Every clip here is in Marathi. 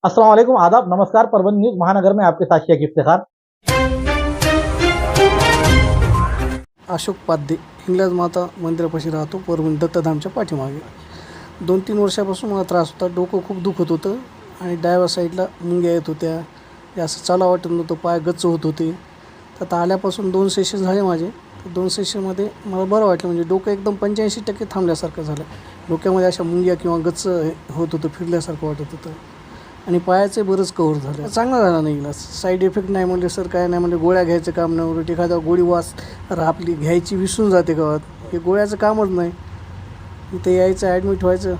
अस्सलाम वालेकुम, आदाब, नमस्कार। परभणी न्यूज महानगर में आपके साथ शेख इफ्तिखार। अशोक पाध्ये हिंगलाज माता मंदिरापाशी राहतो, परभणी दत्तधामच्या पाठीमागे. 2-3 वर्षापासून मला त्रास होता. डोकं खूप दुखत होतं आणि डाव्या साईडला मुंग्या येत होत्या. हे असं चाला वाटत नव्हतं, पाय गच्च होत होते. तर आता आल्यापासून 2 सेशन झाले माझे. तर 2 सेशनमध्ये मला बरं वाटलं, म्हणजे डोकं एकदम 85% थांबल्यासारखं झालं. डोक्यामध्ये अशा मुंग्या किंवा गच्च होत होतं, फिरल्यासारखं वाटत होतं आणि पायाचे बरंच कव्हर झालं. चांगला झाला नाही इलाज. साईड इफेक्ट नाही म्हणले सर, काय नाही म्हणले. गोळ्या घ्यायचं काम नाही. उलट एखादा गोळी वास आपली घ्यायची विसरून जाते गावात. हे गोळ्याचं कामच नाही. इथे यायचं, ॲडमिट व्हायचं,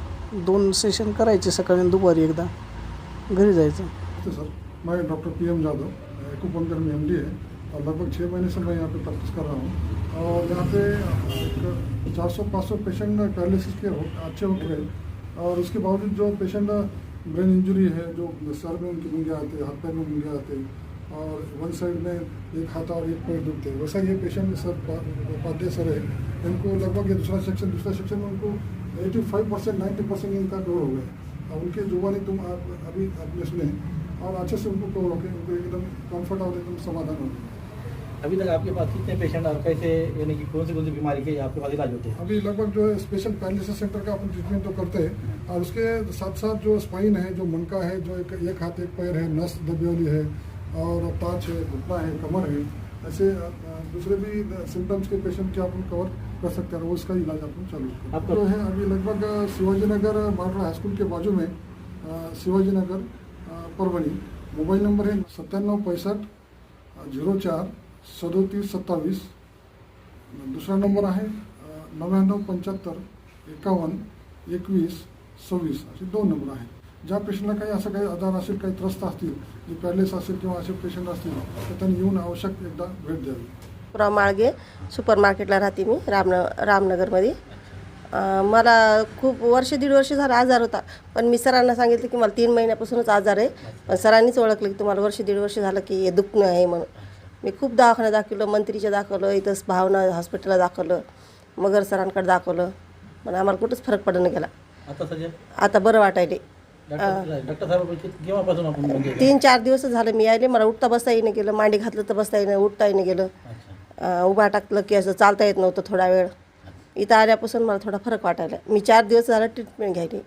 2 सेशन करायचे, सकाळी आणि दुपारी एकदा, घरी जायचं. तो सर, मैं डॉक्टर PM जादव, एक्यूपंक्चर में MD है और लगभग 6 महीने से मैं यहाँ पे प्रैक्टिस कर रहा हूँ। और यहाँ पे 400-500 पेशेंट पैरालिसिस के अच्छे हो गए। और उसके बावजूद जो पेशेंट ब्रेन इंजरी है, जो सर में उनकी मुंगे आते हैं, हाथ पैर में मुंगे आते हैं और वन साइड में एक हाथ और एक पैर दुखते हैं, वैसा ये पेशेंट सर पाध्ये सर है। इनको लगभग ये दूसरा सेक्शन में उनको 85% 90% इनका कवर हो गया। और उनके जुबानी तुम अभी आपने सुने और अच्छे से उनको कवर होकर उनको एकदम कम्फर्ट और एकदम समाधान हो गया। अभी तक आपके पास कितने पेशेंट और कैसे, यानी कि कौन सी बीमारी के आपके पास इलाज होते हैं? अभी लगभग जो है स्पेशल पैरालिसिस सेंटर का अपन ट्रीटमेंट तो करते हैं और उसके साथ साथ जो स्पाइन है, जो मनका है, जो एक हाथ एक पैर है, नस दबी वाली है और ताज है, घुटना है, कमर है, ऐसे दूसरे भी सिम्टम्स के पेशेंट के अपन कवर कर सकते हैं और उसका इलाज अपन चालू करते हैं। जो है अभी लगभग शिवाजी नगर मारवाड़ हाई स्कूल के बाजू में शिवाजी नगर परभणी। मोबाइल नंबर है 9765 04 37 27। दूसरा नंबर आहे 99 75 51 21 26, असे 2 नंबर आहेत. ज्या पेशंटला काही असं काही आजार असेल, काही त्रस्त असतील, जे पॅरलेस असेल किंवा असे पेशंट असतील, तर त्यांनी येऊन आवश्यक एकदा भेट द्यावी. राव माळगे सुपर मार्केटला राहते मी, रामनगरमध्ये. मला खूप दीड वर्ष झालं आजार होता, पण मी सरांना सांगितलं की मला 3 महिन्यापासूनच आजार आहे. पण सरांनीच ओळखलं की तुम्हाला दीड वर्ष झालं की हे दुखणं आहे म्हणून. मी खूप दवाखान्यात दाखवलं, मंत्रीच्या दाखवलं, इथंच भावना हॉस्पिटलला दाखवलं, मगर सरांकडे दाखवलं, पण आम्हाला कुठंच फरक पडून गेला. आता बरं वाटायले. डॉक्टर साहेब केव्हापासून आपण म्हणजे 3-4 दिवस झालं मी यायले. मला उठता बसता येईन गेलं, मांडी घातलं तर बसता येईन, उठता येईन गेलं, उभा टाकलं की असं चालता येत नव्हतं थोडा वेळ. इथं आल्यापासून मला थोडा फरक वाटायला. मी 4 दिवस झालं ट्रीटमेंट घ्यायली.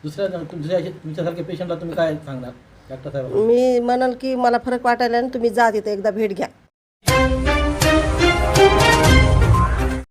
तुमच्यासारख्या पेशंटला तुम्ही काय सांगणार डॉक्टर साहेब? मी म्हणाल की मला फरक वाटायला आणि तुम्ही जा तिथं एकदा भेट घ्या.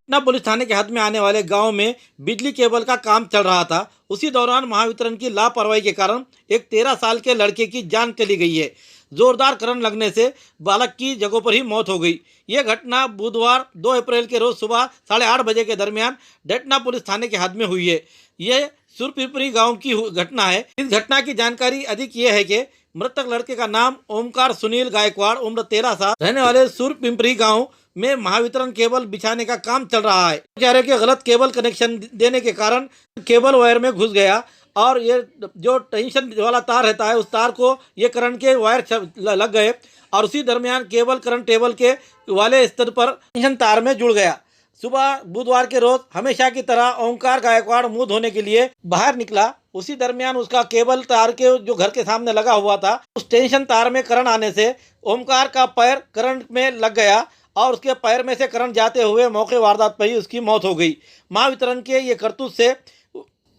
पटना पुलिस थाने के हाथ में आने वाले गांव में बिजली केबल का काम चल रहा था। उसी दौरान महावितरण की लापरवाही के कारण एक 13 साल के लड़के की जान चली गई है। जोरदार करंट लगने से बालक की जगह पर ही मौत हो गई। ये घटना बुधवार 2 अप्रैल के रोज सुबह 8:30 बजे के दरमियान डटना पुलिस थाने के हाथ में हुई है। ये सुरपिपरी गांव की घटना है। इस घटना की जानकारी अधिक ये है कि मृतक लड़के का नाम ओमकार सुनील गायकवाड़, उम्र 13 साल, रहने वाले सुरपिपरी गांव में महावितरण केबल बिछाने का काम चल रहा है। बेचारे के गलत केबल कनेक्शन देने के कारण केबल वायर में घुस गया और ये जो टेंशन वाला तार रहता है, उस तार को ये करंट के वायर लग गए और उसी दरमियान केबल करंट टेबल के वाले स्तर पर टेंशन तार में जुड़ गया। सुबह बुधवार के रोज हमेशा की तरह ओमकार गायकवाड़ मुंह धोने के लिए बाहर निकला। उसी दरमियान उसका केबल तार के जो घर के सामने लगा हुआ था, उस टेंशन तार में करंट आने से ओमकार का पैर करंट में लग गया और उसके पैर में से करंट जाते हुए मौके वारदात पर ही उसकी मौत हो गई। महावितरण के ये करतूत से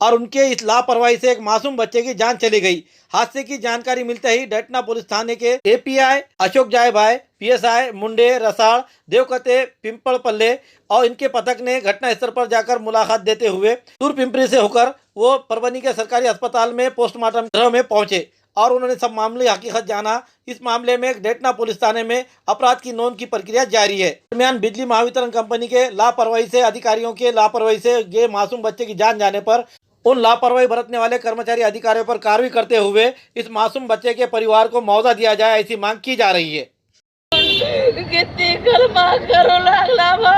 और उनके इस लापरवाही से एक मासूम बच्चे की जान चली गई। हादसे की जानकारी मिलते ही डटना पुलिस थाने के API अशोक जायभाई, PSI मुंडे रसाड़, देवकते पिंपलपल्ले और इनके पथक ने घटनास्थल पर जाकर मुलाकात देते हुए सुरपिंपरी से होकर वो परभणी के सरकारी अस्पताल में पोस्टमार्टम गृह में पहुंचे और उन्होंने सब मामले हकीकत जाना। इस मामले में डटना पुलिस थाने में अपराध की नोंद की प्रक्रिया जारी है। दरमियान बिजली महावितरण कंपनी के लापरवाही से, अधिकारियों के लापरवाही से ये मासूम बच्चे की जान जाने पर उन लापरवाही बरतने वाले कर्मचारी अधिकारियों पर कार्रवाई करते हुए इस मासूम बच्चे के परिवार को मुआवजा दिया जाए, ऐसी मांग की जा रही है। किती कलमा करू लागला बा,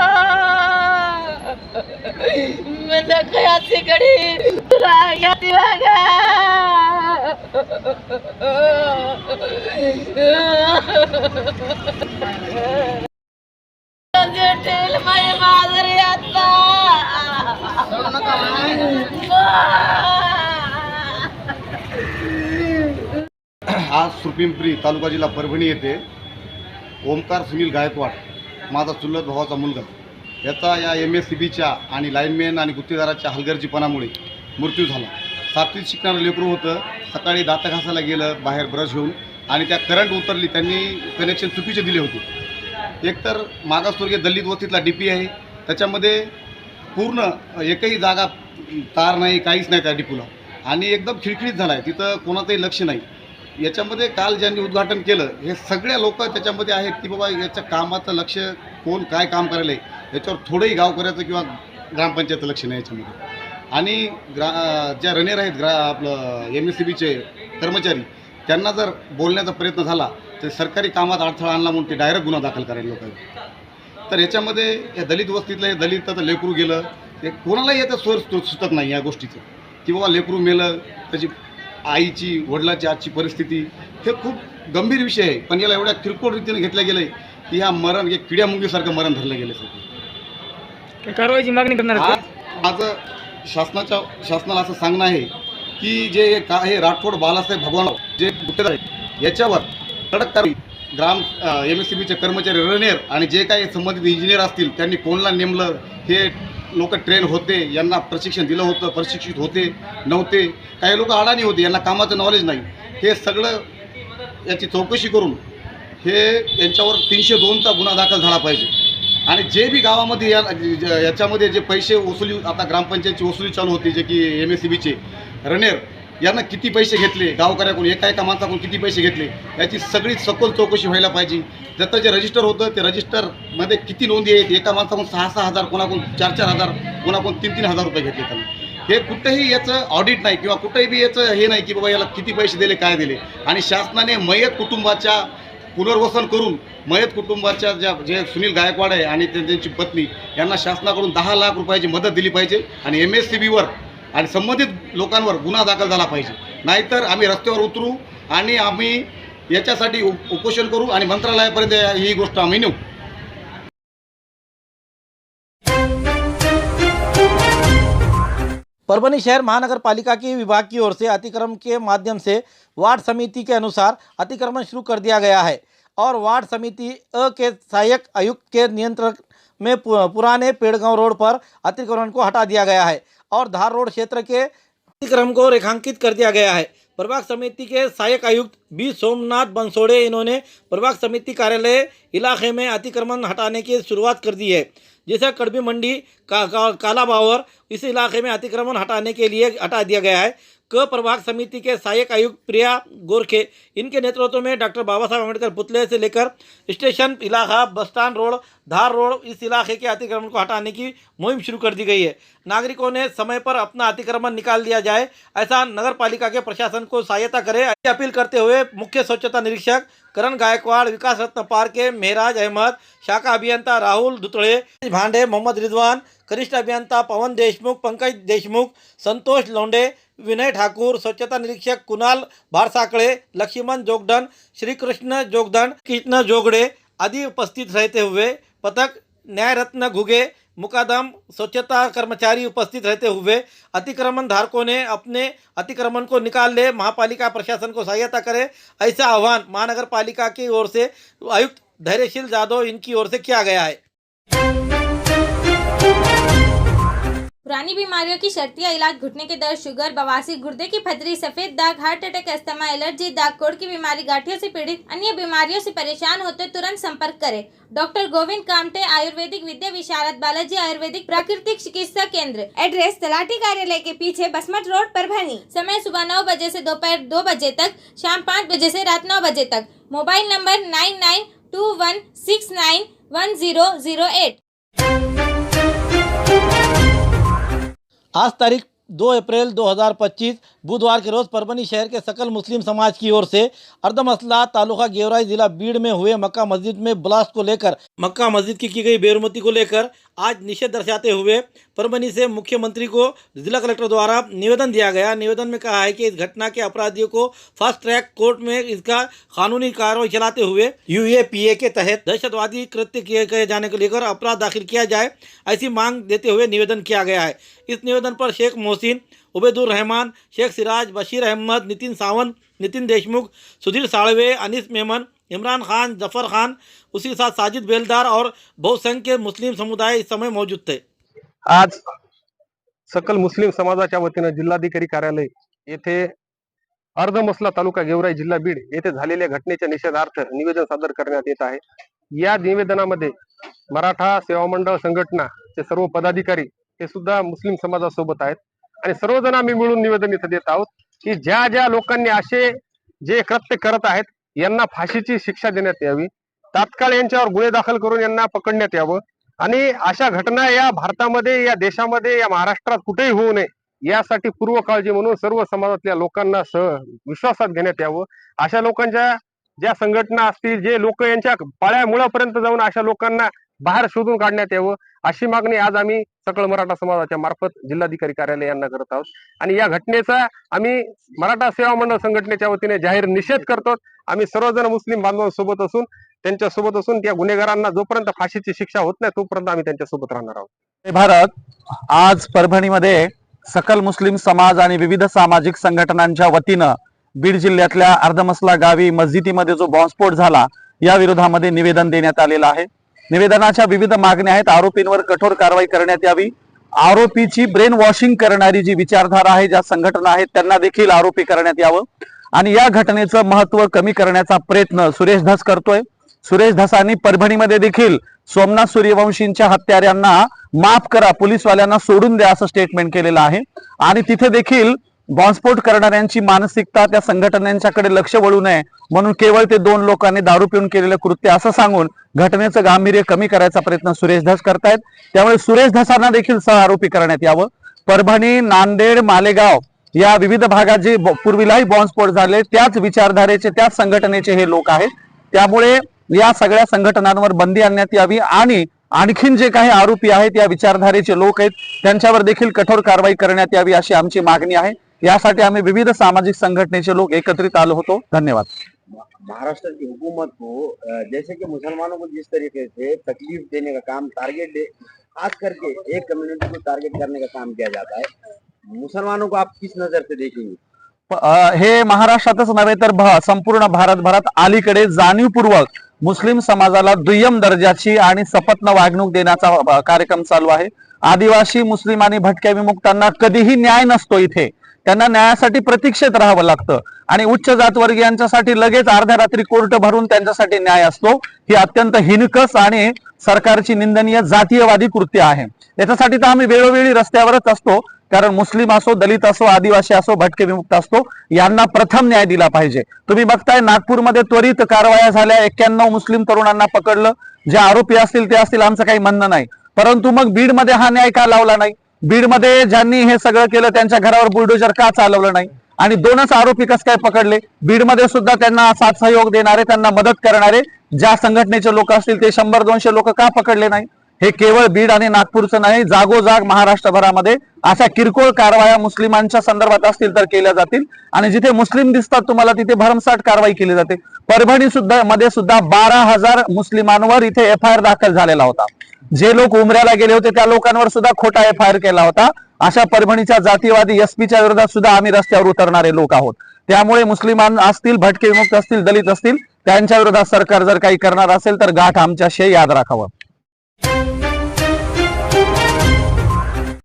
मला खयाची गडी तुला घ्याती वागा. ठेल माय माधुरी आता सुपिंपरी तालुका जिल्हा परभणी येथे ओमकार सुनील गायकवाड माझा चुलत भावाचा मुलगा याचा या MSCBच्या आणि लाईनमॅन आणि गुत्तेदाराच्या हलगर्जीपणामुळे मृत्यू झाला. 7वीत शिकणारं लेकरू होतं. सकाळी दात घासायला गेलं बाहेर ब्रश घेऊन आणि त्या करंट उतरली. त्यांनी कनेक्शन चुकीचे दिले होते. एकतर मागासवर्गीय दलित वस्तीतला DP आहे, त्याच्यामध्ये पूर्ण एकही जागा तार नाही, काहीच नाही त्या डिपूला आणि एकदम खिळखिळीत झाला आहे. तिथं कोणाचंही लक्ष नाही. याच्यामध्ये काल ज्यांनी उद्घाटन केलं हे सगळे लोक त्याच्यामध्ये आहेत की बाबा याच्या कामाचं लक्ष कोण काय काम करायला आहे याच्यावर थोडंही गावकऱ्याचं किंवा ग्रामपंचायतचं लक्ष नाही याच्यामध्ये. आणि ज्या रनेर आहेत आपलं MSCBचे कर्मचारी त्यांना जर बोलण्याचा प्रयत्न झाला तर सरकारी कामात अडथळा आणला म्हणून ते डायरेक्ट गुन्हा दाखल करायला लोक. तर याच्यामध्ये या दलित वस्तीतलं हे दलिताचं लेकरू गेलं ते कोणालाही याचा स्वर सुचत नाही या गोष्टीचं की बाबा लेकरू मेलं, त्याची आईची वडिलाची आजची परिस्थिती हे खूप गंभीर विषय आहे. पण याला एवढ्या किरकोळ रीतीने घेतलं गेलं आहे की ह्या मरण एक किड्यामुंगीसारखं मरण धरलं गेलं सगळं. कारवाईची मागणी करणार आज माझं शासनाला असं सांगणं आहे की जे हे राठोड बालासाहेब भगवान जे गुत्तेदार आहेत याच्यावर कडक कारवाई MSCBचे कर्मचारी रनेर आणि जे काही संबंधित इंजिनियर असतील त्यांनी कोणाला नेमलं, हे लोक ट्रेन होते, यांना प्रशिक्षण दिलं होतं, प्रशिक्षित होते नव्हते, काही लोक अडाणी होते, यांना कामाचं नॉलेज नाही, हे सगळं याची चौकशी करून हे यांच्यावर 302चा गुन्हा दाखल झाला पाहिजे. आणि जे बी गावामध्ये याच्यामध्ये जे पैसे वसुली आता ग्रामपंचायतची वसुली चालू होती जे की MSCBचे रनेर यांना किती पैसे घेतले, गावकऱ्याकडून एका माणसाकडून किती पैसे घेतले याची सगळी सखोल चौकशी व्हायला पाहिजे. त्याचं जे रजिस्टर होतं ते रजिस्टरमध्ये किती नोंदी आहेत, एका माणसाकडून 6-6 हजार, कोणाकडून 4-4 हजार, कोणाकडून 3-3 हजार रुपये घेतले त्यांनी. हे कुठेही याचं ऑडिट नाही किंवा कुठेही बी याचं हे नाही की बाबा याला किती पैसे दिले काय दिले. आणि शासनाने मयत कुटुंबाच्या पुनर्वसन करून मयत कुटुंबाच्या जे सुनील गायकवाड आहे आणि त्यांची पत्नी यांना शासनाकडून 10 लाख रुपयाची मदत दिली पाहिजे आणि MSCBवर आणि संबंधित लोकांवर गुन्हा दाखल झाला पाहिजे. नाहीतर आम्ही रस्त्यावर उतरू आणि आम्ही याच्यासाठी उपोषण करू आणि मंत्रालयापर्यंत ही गोष्ट आम्ही नेऊ. परभनी शहर महानगर पालिका की विभाग की ओर से अतिक्रमण के माध्यम से वार्ड समिति के अनुसार अतिक्रमण शुरू कर दिया गया है और वार्ड समिति अ के सहायक आयुक्त के नियंत्रण में पुराने पेड़गांव रोड पर अतिक्रमण को हटा दिया गया है और धार रोड क्षेत्र के अतिक्रमण को रेखांकित कर दिया गया है. प्रभाग समिति के सहायक आयुक्त B. सोमनाथ बंसोड़े इन्होंने प्रभाग समिति कार्यालय इलाके में अतिक्रमण हटाने की शुरुआत कर दी है. जैसे कड़बी मंडी काला बावर इस इलाके में अतिक्रमण हटाने के लिए हटा दिया गया है. प्रभाग समिति के सहायक आयुक्त प्रिया गोरखे इनके नेतृत्व में डॉक्टर बाबा साहब अम्बेडकर पुतले से लेकर स्टेशन इलाका, बस स्टैंड रोड, धार रोड इस इलाके के अतिक्रमण को हटाने की मुहिम शुरू कर दी गई है. नागरिकों ने समय पर अपना अतिक्रमण निकाल दिया जाए, ऐसा नगर पालिका के प्रशासन को सहायता करे अपील करते हुए मुख्य स्वच्छता निरीक्षक करण गायकवाड़, विकास रत्न पार्क के मेहराज अहमद, शाखा अभियंता राहुल दुतळे, भांडे मोहम्मद रिजवान, कनिष्ठ अभियंता पवन देशमुख, पंकज देशमुख, संतोष लोंडे, विनय ठाकुर, स्वच्छता निरीक्षक कुणाल भारसाकड़े, लक्ष्मण जोगदन, श्री कृष्ण जोगदन, कृष्ण जोगड़े आदि उपस्थित रहते हुए पथक न्याय रत्न घुगे मुकादम स्वच्छता कर्मचारी उपस्थित रहते हुए अतिक्रमण धारकों ने अपने अतिक्रमण को निकाल ले, महापालिका प्रशासन को सहायता करे, ऐसा आह्वान महानगर पालिका की ओर से आयुक्त धैर्यशील जादव इनकी ओर से किया गया है. पुरानी बीमारियों की शर्तिया इलाज, घुटने के दर्द, शुगर, बवासीर, गुर्दे की पथरी, सफेद दाग, हार्ट अटैक, अस्थमा, एलर्जी, दाग कोड़ की बीमारी, गांठियों से पीड़ित अन्य बीमारियों से परेशान होते तुरंत संपर्क करें. डॉक्टर गोविंद कामटे, आयुर्वेदिक विद्या विशारद, बालाजी आयुर्वेदिक प्राकृतिक चिकित्सा केंद्र. एड्रेस तलाठी कार्यालय के पीछे, बसमत रोड, परभनी. समय सुबह 9 बजे से दोपहर 2 बजे तक, शाम 5 बजे से रात 9 बजे तक. Mobile number 9921691008. आज तारीख 2 अप्रैल 2025 बुधवार के रोज़ परभनी शहर के सकल मुस्लिम समाज की ओर से अर्धमसला तालुका गेवराई जिला बीड़ में हुए मक्का मस्जिद में ब्लास्ट को लेकर मक्का मस्जिद की गई बेरुमती को लेकर आज निषेध दर्शाते हुए परभणी से मुख्यमंत्री को जिला कलेक्टर द्वारा निवेदन दिया गया। निवेदन में कहा है कि इस घटना के अपराधियों को फास्ट ट्रैक कोर्ट में इसका कानूनी कार्रवाई चलाते हुए UAPA के तहत दहशतवादी कृत्य किए जाने को लेकर अपराध दाखिल किया जाए, ऐसी मांग देते हुए निवेदन किया गया है। इस निवेदन पर शेख मोहसिन, उबैदुर रहमान, शेख सिराज, बशीर अहमद, नितिन सावंत, नितिन देशमुख, सुधीर साळवे, अनीस मेमन, इमरान खान, जफर खान, उसी के साथ साजिद बेलदार और बहुसंख्य मुस्लिम समुदाय इस समय मौजूद थे। आज सकल मुस्लिम समाजाच्या वतीनं जिल्हाधिकारी कार्यालय येथे अर्धमसला तालुका गेवराई जिल्हा बीड येथे झालेल्या घटनेच्या निषेधार्थ निवेदन सादर करण्यात येत आहे। या निवेदनामध्ये मराठा सेवा मंडळ संघटनाचे सर्व पदाधिकारी हे सुद्धा मुस्लिम समाजासोबत आहेत आणि सर्वजण आम्ही मिळून निवेदन इथं देत आहोत की ज्या ज्या लोकांनी असे जे कृत्य करत आहेत यांना फाशीची शिक्षा देण्यात यावी, तात्काळ यांच्यावर गुन्हे दाखल करून यांना पकडण्यात यावं आणि अशा घटना या भारतामध्ये, या देशामध्ये, या महाराष्ट्रात कुठेही होऊ नये यासाठी पूर्व काळजी म्हणून सर्व समाजातल्या लोकांना विश्वासात घेण्यात यावं। अशा लोकांच्या ज्या संघटना असतील, जे लोक यांच्या पाळ्या मुळापर्यंत जाऊन अशा लोकांना बाहेर शोधून काढण्यात यावं, अशी मागणी आज आम्ही सकल मराठा समाजाच्या मार्फत जिल्हाधिकारी कार्यालय यांना करत आहोत आणि या घटनेचा आम्ही मराठा सेवा मंडळ संघटनेच्या वतीने जाहीर निषेध करतो। आम्ही सर्वजण मुस्लिम बांधवांसोबत असून त्यांच्यासोबत असून त्या गुन्हेगारांना जोपर्यंत फाशीची शिक्षा होत नाही तोपर्यंत आम्ही त्यांच्यासोबत राहणार आहोत। भारत आज परभणीमध्ये सकल मुस्लिम समाज आणि विविध सामाजिक संघटनांच्या वतीनं बीड जिल्ह्यातल्या अर्धमसला गावी मस्जिदीमध्ये जो बॉम्बस्फोट झाला या विरोधामध्ये निवेदन देण्यात आलेलं आहे। निवेदनाच्या विविध मागण्या आहेत। आरोपींवर कठोर कारवाई करण्यात यावी, आरोपीची ब्रेन वॉशिंग करणारी जी विचारधारा आहे, ज्या संघटना आहेत त्यांना देखील आरोपी करण्यात यावं आणि या घटनेचं महत्व कमी करण्याचा प्रयत्न सुरेश धस करतोय। सुरेश धसांनी परभणीमध्ये देखील सोमनाथ सूर्यवंशींच्या हत्याऱ्यांना माफ करा, पोलीसवाल्यांना सोडून द्या असं स्टेटमेंट केलेलं आहे आणि तिथे देखील बॉम्बस्फोट करणाऱ्यांची मानसिकता त्या संघटनांच्याकडे लक्ष वळू नये म्हणून केवळ ते 2 लोकांनी दारू पिऊन केलेलं कृत्य असं सांगून घटनेचं गांभीर्य कमी करायचा प्रयत्न सुरेश धस करतायत। त्यामुळे सुरेश धसांना देखील सहआरोपी करण्यात यावं। परभणी, नांदेड, मालेगाव या विविध भागात जे पूर्वीलाही बॉम्बस्फोट झाले त्याच विचारधारेचे, त्याच संघटनेचे हे लोक आहेत। त्यामुळे या सगळ्या संघटनांवर बंदी आणण्यात यावी आणि आणखीन जे काही आरोपी आहेत या विचारधारेचे लोक आहेत त्यांच्यावर देखील कठोर कारवाई करण्यात यावी अशी आमची मागणी आहे। यासाठी आम्ही विविध सामाजिक संघटनेचे लोक एकत्रित आलो होतो। धन्यवाद। महाराष्ट्र की हुकूमत को जैसे कि मुसलमानों को जिस तरीके से तकलीफ देने का काम, खास करके एक कम्युनिटी को टारगेट करने का काम किया जाता है, मुसलमानों को आप किस नजर से देखेंगे? हे महाराष्ट्रातच नव्हे तर संपूर्ण भारतभरात अलीकडे जाणीवपूर्वक मुस्लिम समाजाला दुय्यम दर्जाची आणि सपत्न वागणूक देण्याचा कार्यक्रम चालू आहे। आदिवासी, मुस्लिम आणि भटक्या विमुक्तांना कधीही न्याय नसतो। इथे त्यांना न्यायासाठी प्रतीक्षेत राहावं लागतं आणि उच्च जातवर्गीयांच्यासाठी लगेच अर्ध्या रात्री कोर्ट भरून त्यांच्यासाठी न्याय असतो। ही अत्यंत हिणकस आणि सरकारची निंदनीय जातीयवादी कृत्य आहे। याच्यासाठी तर आम्ही वेळोवेळी रस्त्यावरच असतो, कारण मुस्लिम असो, दलित असो, आदिवासी असो, भटके विमुक्त असतो, यांना प्रथम न्याय दिला पाहिजे। तुम्ही बघताय नागपूरमध्ये त्वरित कारवाया झाल्या, 91 मुस्लिम तरुणांना पकडलं। जे आरोपी असतील ते असतील, आमचं काही म्हणणं नाही, परंतु मग बीडमध्ये हा न्याय का लावला नाही? बीडमध्ये ज्यांनी हे सगळं केलं त्यांच्या घरावर बुलडोजर का चालवलं नाही? आणि 2च आरोपी कसं काय पकडले? बीडमध्ये सुद्धा त्यांना साथ सहयोग देणारे, त्यांना मदत करणारे ज्या संघटनेचे लोक असतील ते 100-200 लोक का पकडले नाही? हे केवळ बीड आणि नागपूरचं नाही, जागोजाग महाराष्ट्रभरामध्ये अशा किरकोळ कारवाया मुस्लिमांच्या संदर्भात असतील तर केल्या जातील आणि जिथे मुस्लिम दिसतात तुम्हाला तिथे भरमसाठ कारवाई केली जाते। परभणी मध्ये सुद्धा 12,000 मुस्लिमांवर इथे FIR दाखल झालेला होता। जे लोक उमऱ्याला गेले होते त्या लोकांवर सुद्धा खोटा FIR केला होता। अशा परभणीच्या जातीवादी SP च्या विरोधात सुद्धा आम्ही रस्त्यावर उतरणारे लोक आहोत। त्यामुळे मुस्लिमान असतील, भटके विमुक्त असतील, दलित असतील, त्यांच्या विरोधात सरकार जर काही करणार असेल तर गाठ आमच्याशी याद राखावं।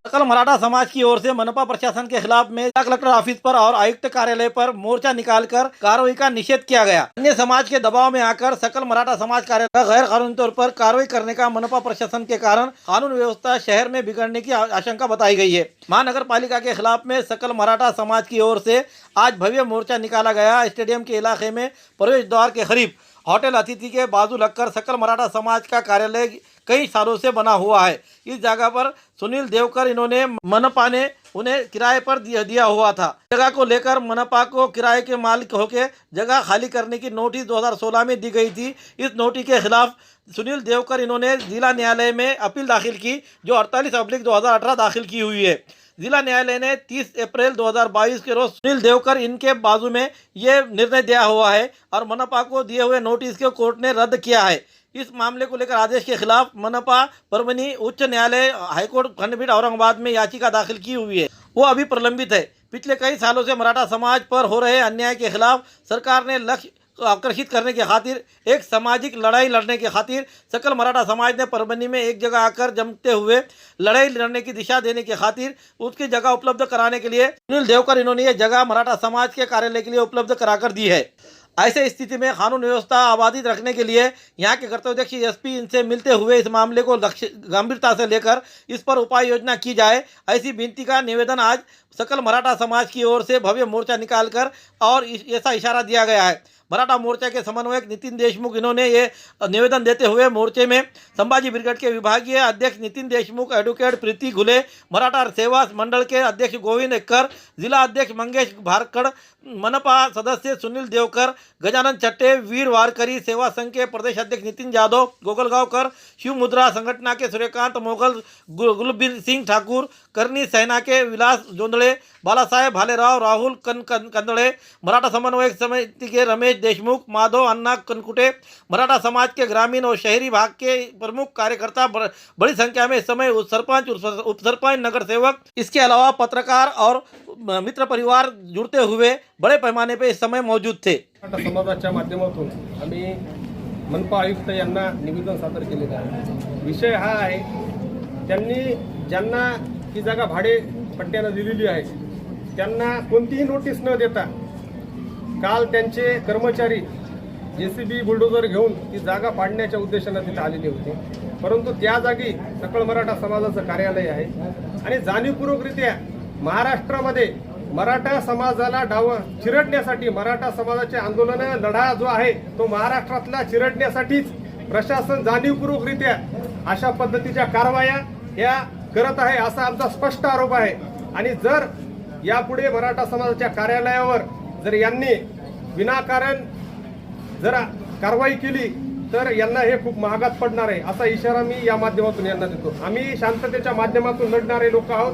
सकल मराठा समाज की ओर से मनपा प्रशासन के खिलाफ में जिला कलेक्टर ऑफिस पर और आयुक्त कार्यालय पर मोर्चा निकालकर कार्रवाई का निषेध किया गया। अन्य समाज के दबाव में आकर सकल मराठा समाज कार्यालय का गैर कानूनी तौर पर कार्रवाई करने का मनपा प्रशासन के कारण कानून व्यवस्था शहर में बिगड़ने की आशंका बताई गई है। महानगर पालिका के खिलाफ में सकल मराठा समाज की ओर से आज भव्य मोर्चा निकाला गया। स्टेडियम के इलाके में प्रवेश द्वार के करीब होटल अतिथि के बाजू लगकर सकल मराठा समाज का कार्यालय कई सालों से बना हुआ है। इस जगह पर सुनील देवकर इन्होंने मनपा ने उन्हें किराए पर दिया हुआ था। जगह को लेकर मनपा को किराए के मालिक होकर जगह खाली करने की नोटिस 2016 में दी गई थी। इस नोटिस के खिलाफ सुनील देवकर इन्होंने जिला न्यायालय में अपील दाखिल की, जो 48/2018 दाखिल की हुई है। जिला न्यायालय ने 30 अप्रैल 2022 के रोज सुनील देवकर इनके बाजू में ये निर्णय दिया हुआ है और मनपा को दिए हुए नोटिस को कोर्ट ने रद्द किया है। इस मामले को लेकर आदेश के खिलाफ मनपा परभनी उच्च न्यायालय हाईकोर्ट खंडपीठ औरंगाबाद में याचिका दाखिल की हुई है, वो अभी प्रलंबित है। पिछले कई सालों से मराठा समाज पर हो रहे अन्याय के खिलाफ सरकार ने लक्ष्य आकर्षित करने के खातिर एक सामाजिक लड़ाई लड़ने के खातिर सकल मराठा समाज ने परभनी में एक जगह आकर जमते हुए लड़ाई लड़ने की दिशा देने के खातिर उसकी जगह उपलब्ध कराने के लिए सुनील देवकर इन्होंने ये जगह मराठा समाज के कार्यालय के लिए उपलब्ध कराकर दी है। ऐसे स्थिति में कानून व्यवस्था आबादित रखने के लिए यहाँ के कर्तव्यदक्ष एसपी इनसे मिलते हुए इस मामले को गंभीरता से लेकर इस पर उपाय योजना की जाए, ऐसी विनती का निवेदन आज सकल मराठा समाज की ओर से भव्य मोर्चा निकालकर और ऐसा इशारा दिया गया है। मराठा मोर्चा के समन्वयक नितिन देशमुख इन्होंने ये निवेदन देते हुए मोर्चे में संभाजी ब्रिगेड के विभागीय अध्यक्ष नितिन देशमुख, एडवोकेट प्रीति घुले, मराठा सेवा मंडल के अध्यक्ष गोविंद एक्कर, जिला अध्यक्ष मंगेश भारकड़, मनपा सदस्य सुनील देवकर, गजानन चट्टे, वीर वारकरी, सेवा संघ के प्रदेश अध्यक्ष नितिन जादव, गोगलगांवकर, शिव मुद्रा संगठना के सूर्यकांत मोगल, गुलबीर सिंह ठाकुर, करनी सेना के विलास जोंदड़े, बालासाहेब भालेराव, राहुल कंदड़े, मराठा समन्वयक समिति के रमेश देशमुख, माधव अन्ना कनकुटे, मराठा समाज के ग्रामीण और शहरी भाग के प्रमुख कार्यकर्ता बड़ी संख्या में इस समय सरपंच, उप सरपंच, नगर सेवक, इसके अलावा पत्रकार और मित्र परिवार जुड़ते हुए बड़े पैमाने पर इस समय मौजूद थे। मराठा समाजाच्या माध्यमातून आम्ही मनपा आयुक्त यांना निवेदन सादर केलेलं आहे। विषय हा आहे, त्यांनी ज्यांना ही जागा भाडे पट्ट्यानं दिलेली आहे त्यांना कोणतीही नोटीस न देता काल त्यांचे कर्मचारी JCB बुलडोजर घेऊन ती जागा पाडण्याच्या उद्देशाने तिथे आलेले होते, परंतु त्या जागी सकळ मराठा समाजाचं कार्यालय आहे आणि जाणीवपूर्वकरित्या महाराष्ट्रामध्ये मराठा समाजाला चिरडण्यासाठी मराठा समाजाचे आंदोलन लढा जो आहे तो महाराष्ट्रातला चिरडण्यासाठीच प्रशासन जाणीवपूर्वकरित्या अशा पद्धतीच्या कारवाया या करत आहे असा आमचा स्पष्ट आरोप आहे। आणि जर यापुढे मराठा समाजाच्या कार्यालयावर जर यांनी विनाकारण जर कारवाई केली तर यांना हे खूप महागात पडणार आहे असा इशारा मी या माध्यमातून यांना देतो। आम्ही शांततेच्या माध्यमातून लढणारे लोक आहोत,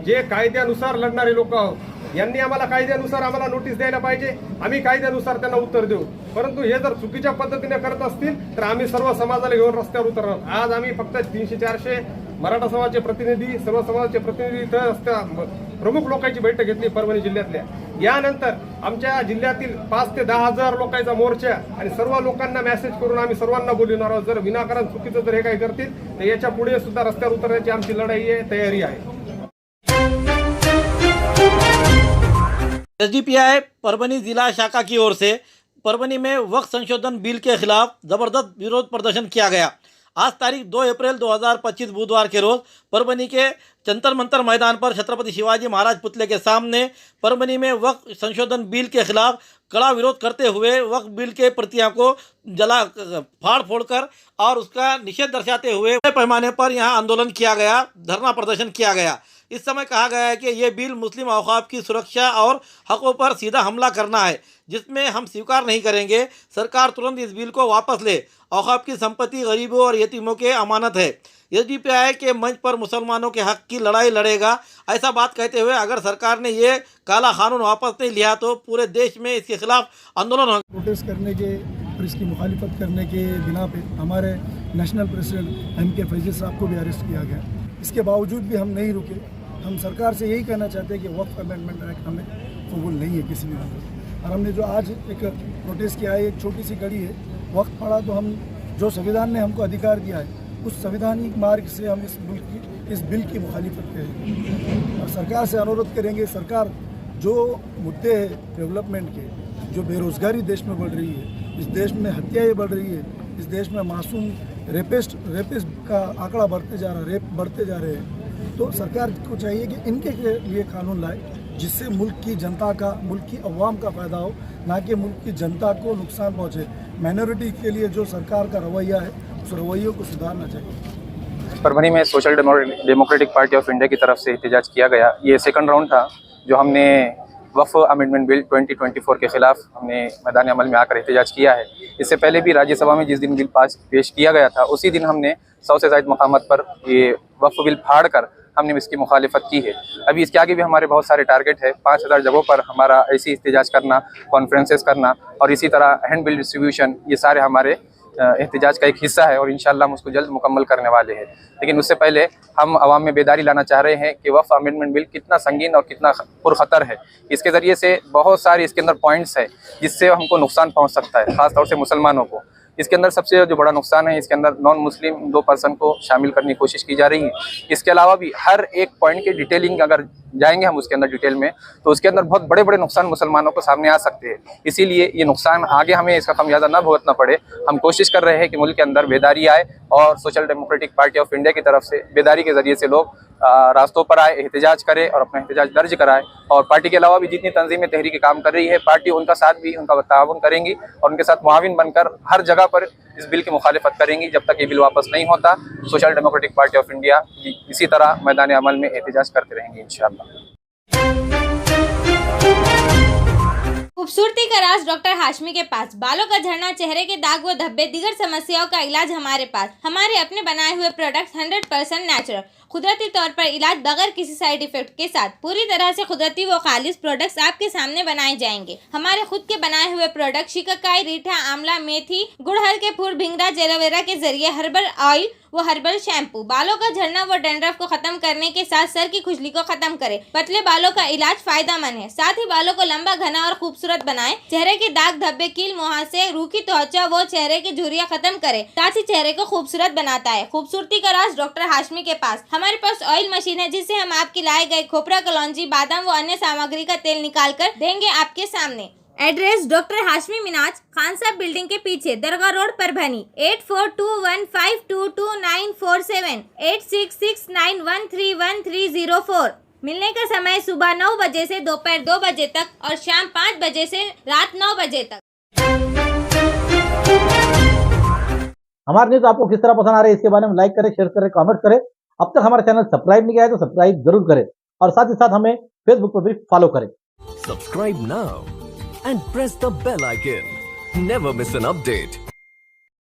जे कायद्यानुसार लढणारे लोक आहोत। यांनी आम्हाला कायद्यानुसार आम्हाला नोटीस द्यायला पाहिजे, आम्ही कायद्यानुसार त्यांना उत्तर देऊ, परंतु हे जर चुकीच्या पद्धतीने करत असतील तर आम्ही सर्व समाजाला घेऊन रस्त्यावर उतरणार। आज आम्ही फक्त 300-400 मराठा समाजाचे प्रतिनिधी, सर्व समाजाचे प्रतिनिधी इथं प्रमुख लोकांची बैठक घेतली परभणी जिल्ह्यातल्या। यानंतर आमच्या जिल्ह्यातील 5 ते 10 हजार लोकांचा मोर्चा आणि सर्व लोकांना मेसेज करून आम्ही सर्वांना बोलवणार आहोत। जर विनाकारण चुकीचं जर हे काही करतील तर याच्या पुढे सुद्धा रस्त्यावर उतरण्याची आमची लढाई आहे, तयारी आहे। SDPI परभनी जिला शाखा की ओर से परभनी में वक्फ संशोधन बिल के खिलाफ जबरदस्त विरोध प्रदर्शन किया गया। आज तारीख 2 अप्रैल 2025 बुधवार के रोज परभनी के जंतर मंतर मैदान पर छत्रपति शिवाजी महाराज पुतले के सामने परभनी में वक्फ संशोधन बिल के खिलाफ कड़ा विरोध करते हुए वक्फ बिल के प्रतियां को फाड़ फोड़कर और उसका निषेध दर्शाते हुए बड़े पैमाने पर यहां आंदोलन किया गया, धरना प्रदर्शन किया गया। इस समय कहा गया है कि ये बिल मुस्लिम औकाफ की सुरक्षा और हकों पर सीधा हमला करना है, जिसमें हम स्वीकार नहीं करेंगे। सरकार तुरंत इस बिल को वापस ले। औकाफ की संपत्ति गरीबों और यतीमों के अमानत है। SDPI के मंच पर मुसलमानों के हक की लड़ाई लड़ेगा, ऐसा बात कहते हुए अगर सरकार ने ये काला कानून वापस नहीं लिया तो पूरे देश में इसके खिलाफ आंदोलन होगा। प्रोटेस्ट करने के और इसकी मुखालिफत करने के बिना पे हमारे नेशनल प्रेसिडेंट MK फैज़ी साहब को भी अरेस्ट किया गया। इसके बावजूद भी हम नहीं रुके। हम सरकार से यही कहना चाहते हैं कि वक्फ अमेंडमेंट एक्ट हमें कबूल नहीं है किसी भी वजह। और हमने जो आज एक प्रोटेस्ट किया है, एक छोटी सी कड़ी है। वक्त पड़ा तो हम जो संविधान ने हमको अधिकार दिया है उस संवैधानिक मार्ग से हम इस बिल की मुखालिफत करेंगे और सरकार से अनुरोध करेंगे, सरकार जो मुद्दे हैं डेवलपमेंट के, जो बेरोज़गारी देश में बढ़ रही है, इस देश में हत्याएँ बढ़ रही है, इस देश में मासूम रेपिस्ट का आंकड़ा बढ़ते जा रहा है, रेप बढ़ते जा रहे हैं, तो सरकार को चाहिए कि इनके लिए कानून लाए जिससे मुल्क की जनता का, मुल्क की अवाम का फ़ायदा हो, ना कि मुल्क की जनता को नुकसान पहुँचे। माइनॉरिटी के लिए जो सरकार का रवैया है उस रवैये को सुधारना चाहिए। परभनी में social democratic party of India की तरफ से एहतजाज किया गया। ये सेकंड राउंड था जो हमने वक्फ अमेंडमेंट बिल 2024 के खिलाफ हमने मैदान अमल में आकर एहतजाज किया है। इससे पहले भी राज्यसभा में जिस दिन बिल पेश किया गया था उसी दिन हमने 100 से ज़ायद मकामात पर ये वक्फ बिल फाड़ कर हमने इसकी मुखालिफत की है। अभी इसके आगे भी हमारे बहुत सारे टारगेट है। 5000 जगहों पर हमारा ऐसी एहतजाज करना, कॉन्फ्रेंसेस करना और इसी तरह हैंड बिल डिस्ट्रीब्यूशन, ये सारे हमारे एहतजाज का एक हिस्सा है और इंशाअल्लाह हम उसको जल्द मुकम्मल करने वाले हैं। लेकिन उससे पहले हम आवाम में बेदारी लाना चाह रहे हैं कि वक्फ अमेंडमेंट बिल कितना संगीन और कितना पुरखतर है। इसके ज़रिए से बहुत सारे इसके अंदर पॉइंट्स है जिससे हमको नुकसान पहुँच सकता है, ख़ासतौर से मुसलमानों को। इसके अंदर सबसे जो बड़ा नुकसान है, इसके अंदर नॉन मुस्लिम 2 पर्सन को शामिल करने की कोशिश की जा रही है। इसके अलावा भी हर एक पॉइंट की डिटेलिंग अगर जाएंगे हम उसके अंदर डिटेल में, तो उसके अंदर बहुत बड़े बड़े नुकसान मुसलमानों को सामने आ सकते हैं। इसीलिए ये नुकसान आगे हमें इसका खमियाजा ना भुगतना पड़े, हम कोशिश कर रहे हैं कि मुल्क के अंदर बेदारी आए और social democratic party of India की तरफ से बेदारी के ज़रिए से लोग रास्तों पर आए, एहतजाज करें और अपना एहतजाज दर्ज कराएं। और पार्टी के अलावा भी जितनी तंजीमें तहरीक काम कर रही है, पार्टी उनका साथ भी, उनका ताउन करेंगी और उनके साथ मुआविन बनकर हर जगह पर इस बिल की मुखालिफत करेंगी जब तक ये बिल वापस नहीं होता। Social democratic party of India इसी तरह मैदान अमल में एहतजाज करते रहेंगे इंशाअल्लाह। खूबसूरती का राज डॉक्टर हाशमी के पास। बालों का झड़ना, चेहरे के दाग व धब्बे, दीगर समस्याओं का इलाज हमारे पास। हमारे अपने बनाए हुए प्रोडक्ट्स 100% नेचुरल, कुदरती तौर पर इलाज बगैर किसी साइड इफेक्ट के साथ। पूरी तरह से कुदरती व खालिश प्रोडक्ट्स आपके सामने बनाए जाएंगे। हमारे खुद के बनाए हुए प्रोडक्ट शिकाकाई, रीठा, आंवला, मेथी, गुड़हल के फूल, भिंगरा, एलोवेरा के जरिए हर्बल ऑयल वो हर्बल शैम्पू बालों का झड़ना व डैंड्रफ को खत्म करने के साथ सर की खुजली को खत्म करे। पतले बालों का इलाज फायदेमंद है, साथ ही बालों को लंबा, घना और खूबसूरत बनाए। चेहरे के दाग, धब्बे, कील, मुहासे, रूखी त्वचा वो चेहरे की झुर्रियां खत्म करे, साथ ही चेहरे को खूबसूरत बनाता है। खूबसूरती का राज डॉक्टर हाशमी के पास। हमारे पास ऑयल मशीन है जिससे हम आपकी लाए गए खोपरा, कलौंजी, बादाम व अन्य सामग्री का तेल निकाल कर देंगे आपके सामने। एड्रेस डॉक्टर हाशमी मिनाज, खान साहब बिल्डिंग के पीछे, दरगाह रोड, परभनी। 8421522947, 8669131304। मिलने का समय सुबह 9 बजे से दोपहर 2 बजे तक और शाम 5 बजे से रात 9 बजे तक। हमारे न्यूज आपको किस तरह पसंद आ रही है इसके बारे में लाइक करें, शेयर करें, कमेंट करें। अब तक हमारा चैनल सब्सक्राइब नहीं किया है तो सब्सक्राइब जरूर करें और साथ ही साथ हमें फेसबुक पर भी फॉलो करें। Subscribe now and press the bell icon. Never miss an update.